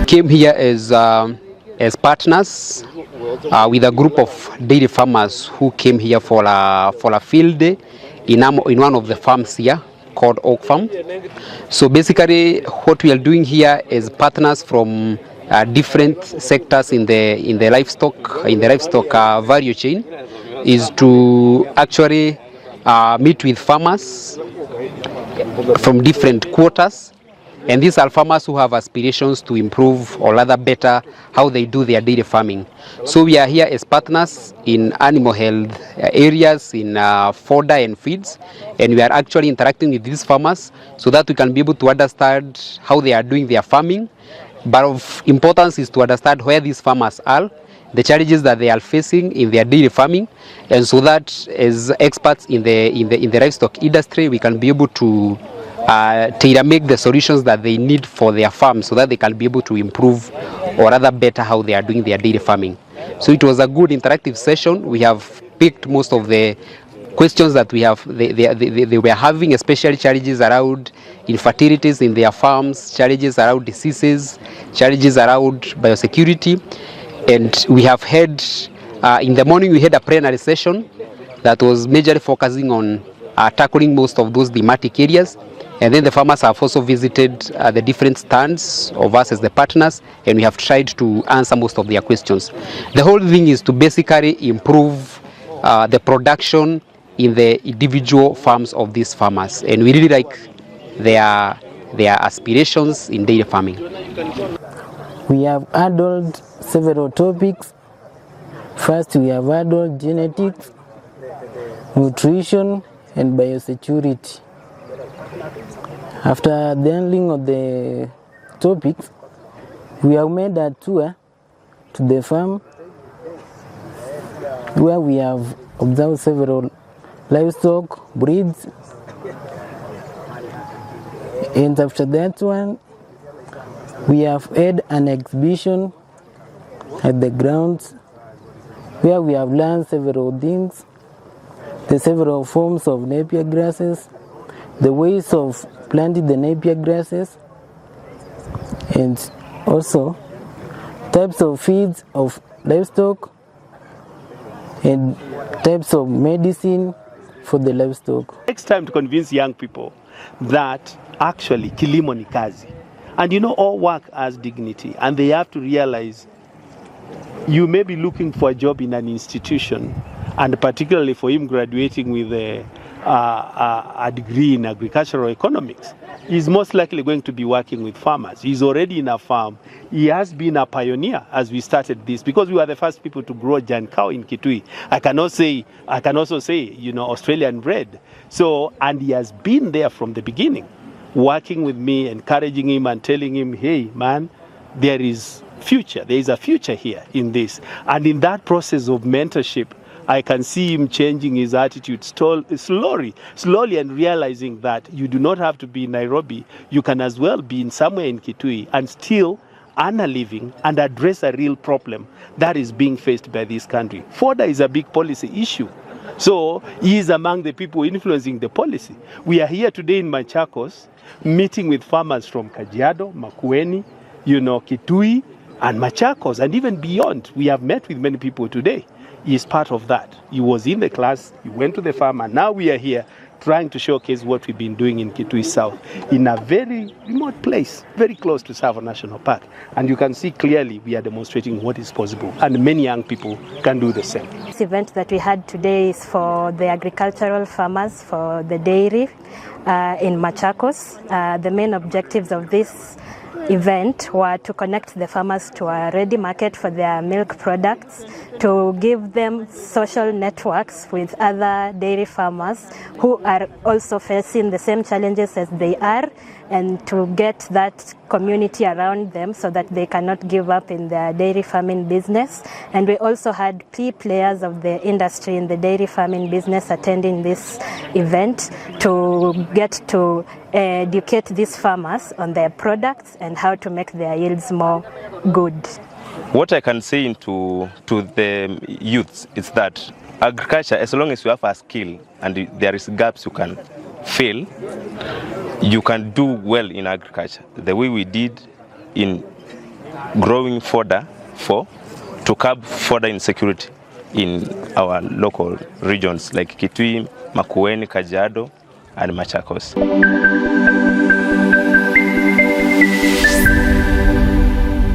Came here as partners with a group of dairy farmers who came here for a field day in one of the farms here called Oak Farm. So basically, what we are doing here is partners from different sectors in the livestock value chain is to actually meet with farmers from different quarters. And these are farmers who have aspirations to improve or rather better how they do their dairy farming. So we are here as partners in animal health areas, in fodder and feeds, and we are actually interacting with these farmers so that we can be able to understand how they are doing their farming. But of importance is to understand where these farmers are, the challenges that they are facing in their dairy farming, and so that as experts in the livestock industry, we can be able to tailor-make the solutions that they need for their farm so that they can be able to improve or rather better how they are doing their dairy farming. So it was a good interactive session. We have picked most of the questions that they were having, especially challenges around infertilities in their farms, challenges around diseases, challenges around biosecurity. And we have had, in the morning we had a plenary session that was majorly focusing on tackling most of those thematic areas. And then the farmers have also visited the different stands of us as the partners, and we have tried to answer most of their questions. The whole thing is to basically improve the production in the individual farms of these farmers, and we really like their aspirations in dairy farming. We have handled several topics. First, we have handled genetics, nutrition, and biosecurity. After the handling of the topics, we have made a tour to the farm where we have observed several livestock breeds. And after that one, we have had an exhibition at the grounds where we have learned several things, the several forms of napier grasses, the ways of planting the napier grasses, and also types of feeds of livestock and types of medicine for the livestock. It takes time to convince young people that actually kilimo ni kazi, and all work has dignity, and they have to realize you may be looking for a job in an institution, and particularly for him graduating with a degree in agricultural economics, he's most likely going to be working with farmers. He's already in a farm. He has been a pioneer as we started this, because we were the first people to grow Jan cow in Kitui. I can also say, Australian bred. So, and he has been there from the beginning, working with me, encouraging him and telling him, hey, man, there is a future here in this. And in that process of mentorship, I can see him changing his attitude slowly, and realizing that you do not have to be in Nairobi. You can as well be in somewhere in Kitui and still earn a living and address a real problem that is being faced by this country. Fodder is a big policy issue. So he is among the people influencing the policy. We are here today in Machakos, meeting with farmers from Kajiado, Makueni, Kitui, and Machakos, and even beyond. We have met with many people today. He is part of that. He was in the class, he went to the farm, and now we are here trying to showcase what we've been doing in Kitui South, in a very remote place, very close to Tsavo National Park. And you can see clearly we are demonstrating what is possible, and many young people can do the same. This event that we had today is for the agricultural farmers, for the dairy in Machakos. The main objectives of this event were to connect the farmers to a ready market for their milk products, to give them social networks with other dairy farmers who are also facing the same challenges as they are, and to get that community around them so that they cannot give up in their dairy farming business. And we also had key players of the industry in the dairy farming business attending this event to get to educate these farmers on their products and how to make their yields more good. What I can say to the youths is that agriculture, as long as you have a skill and there is gaps you can fill, you can do well in agriculture. The way we did in growing fodder to curb fodder insecurity in our local regions like Kitui, Makueni, Kajiado, and Machakos.